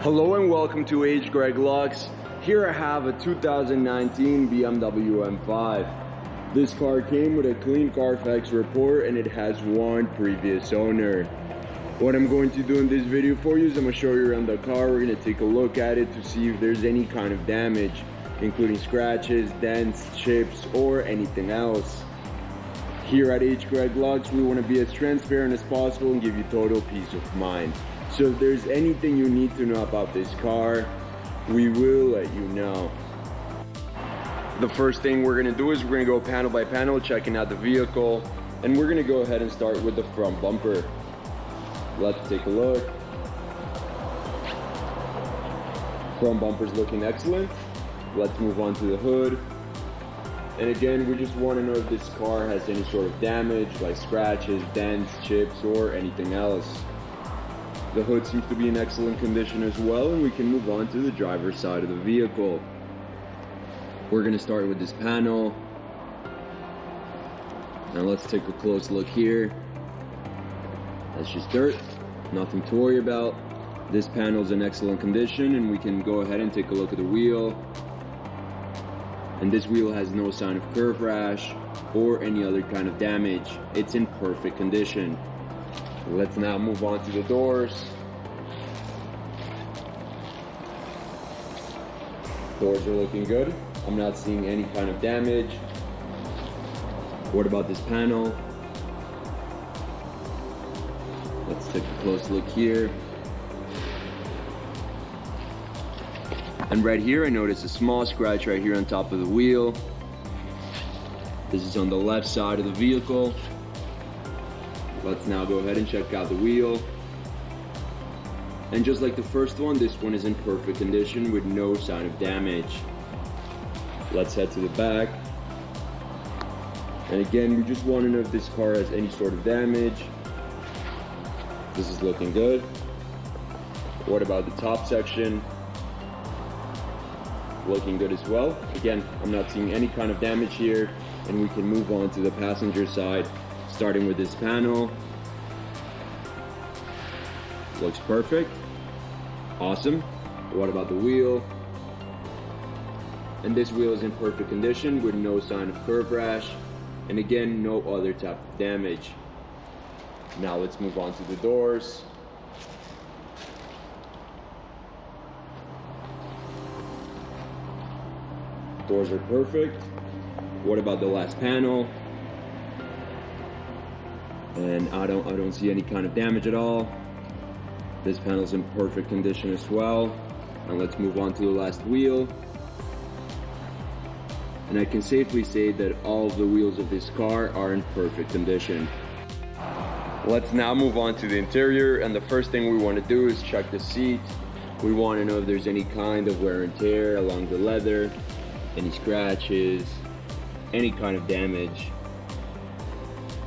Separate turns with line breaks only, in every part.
Hello and welcome to H. Greg Lux. Here I have a 2019 BMW M5. This car came with a clean Carfax report and it has one previous owner. What I'm going to do in this video for you is I'm going to show you around the car. We're going to take a look at it to see if there's any kind of damage, including scratches, dents, chips, or anything else. Here at H. Greg Lux, we want to be as transparent as possible and give you total peace of mind. So if there's anything you need to know about this car, we will let you know. The first thing we're going to do is we're going to go panel by panel, checking out the vehicle, and we're going to go ahead and start with the front bumper. Let's take a look. Front bumper's looking excellent. Let's move on to the hood. And again, we just want to know if this car has any sort of damage, like scratches, dents, chips, or anything else. The hood seems to be in excellent condition as well, and we can move on to the driver's side of the vehicle. We're going to start with this panel. Now let's take a close look here. That's just dirt, nothing to worry about. This panel is in excellent condition, and we can go ahead and take a look at the wheel. And this wheel has no sign of curve rash or any other kind of damage. It's in perfect condition. Let's now move on to the doors. Doors are looking good. I'm not seeing any kind of damage. What about this panel? Let's take a close look here. And right here, I notice a small scratch right here on top of the wheel. This is on the left side of the vehicle. Let's now go ahead and check out the wheel. And just like the first one, this one is in perfect condition with no sign of damage. Let's head to the back. And again, we just want to know if this car has any sort of damage. This is looking good. What about the top section? Looking good as well. Again, I'm not seeing any kind of damage here, and we can move on to the passenger side, starting with this panel. Looks perfect. Awesome. What about the wheel? And this wheel is in perfect condition with no sign of curve rash, and again, no other type of damage. Now let's move on to the doors. Doors are perfect. What about the last panel? And I don't see any kind of damage at all. This panel's in perfect condition as well. And let's move on to the last wheel. And I can safely say that all of the wheels of this car are in perfect condition. Let's now move on to the interior, and the first thing we want to do is check the seat. We want to know if there's any kind of wear and tear along the leather, any scratches, any kind of damage.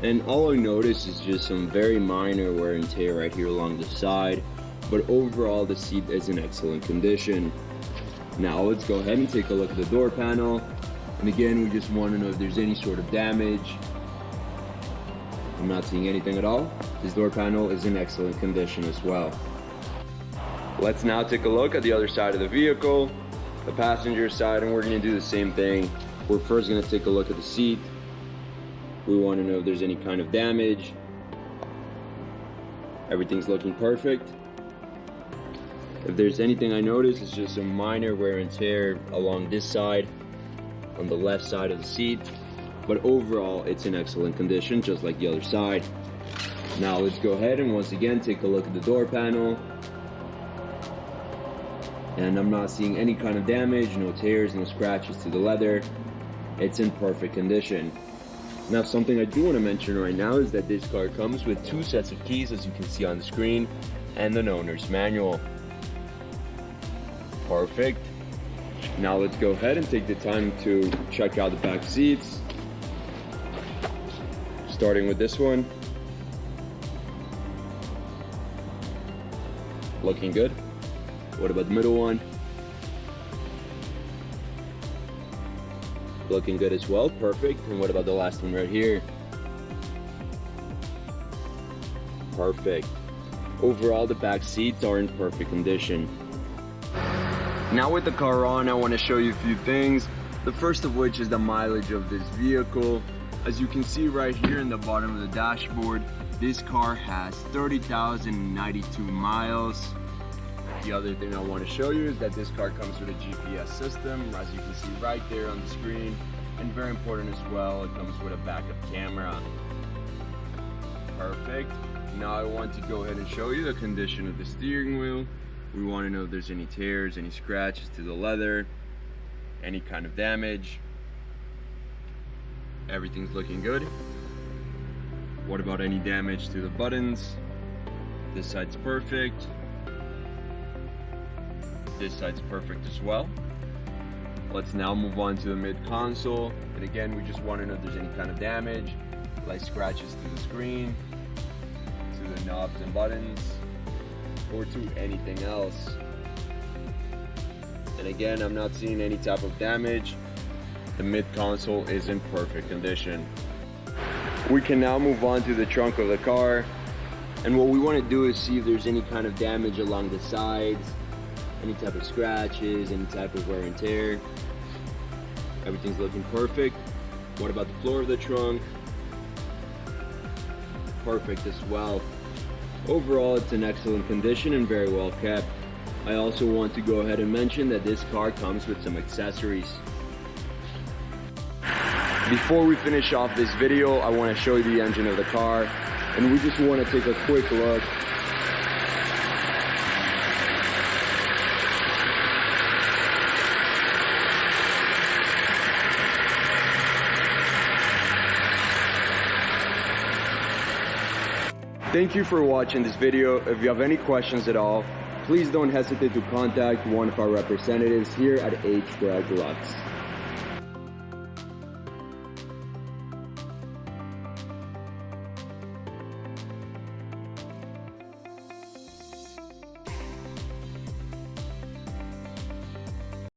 And all I notice is just some very minor wear and tear right here along the side, but overall the seat is in excellent condition. Now let's go ahead and take a look at the door panel. And again, we just want to know if there's any sort of damage. I'm not seeing anything at all. This door panel is in excellent condition as well. Let's now take a look at the other side of the vehicle, the passenger side, and we're going to do the same thing. We're first going to take a look at the seat. We want to know if there's any kind of damage. Everything's looking perfect. If there's anything I notice, it's just some minor wear and tear along this side, on the left side of the seat. But overall, it's in excellent condition, just like the other side. Now let's go ahead and once again take a look at the door panel. And I'm not seeing any kind of damage, no tears, no scratches to the leather. It's in perfect condition. Now, something I do want to mention right now is that this car comes with 2 sets of keys, as you can see on the screen, and an owner's manual. Perfect. Now let's go ahead and take the time to check out the back seats. Starting with this one. Looking good. What about the middle one? Looking good as well, perfect. And what about the last one right here? Perfect. Overall, the back seats are in perfect condition. Now with the car on, I want to show you a few things. The first of which is the mileage of this vehicle. As you can see right here in the bottom of the dashboard, this car has 30,092 miles. The other thing I want to show you is that this car comes with a GPS system, as you can see right there on the screen. And very important as well, it comes with a backup camera. Perfect. Now I want to go ahead and show you the condition of the steering wheel. We want to know if there's any tears, any scratches to the leather, any kind of damage. Everything's looking good. What about any damage to the buttons? This side's perfect. This side's perfect as well. Let's now move on to the mid console. And again, we just want to know if there's any kind of damage, like scratches to the screen, to the knobs and buttons, or to anything else. And again, I'm not seeing any type of damage. The mid console is in perfect condition. We can now move on to the trunk of the car. And what we want to do is see if there's any kind of damage along the sides, any type of scratches, any type of wear and tear. Everything's looking perfect. What about the floor of the trunk? Perfect as well. Overall, it's in excellent condition and very well kept. I also want to go ahead and mention that this car comes with some accessories. Before we finish off this video, I want to show you the engine of the car, and we just want to take a quick look. Thank you for watching this video. If you have any questions at all, please don't hesitate to contact one of our representatives here at H. Greg Lux.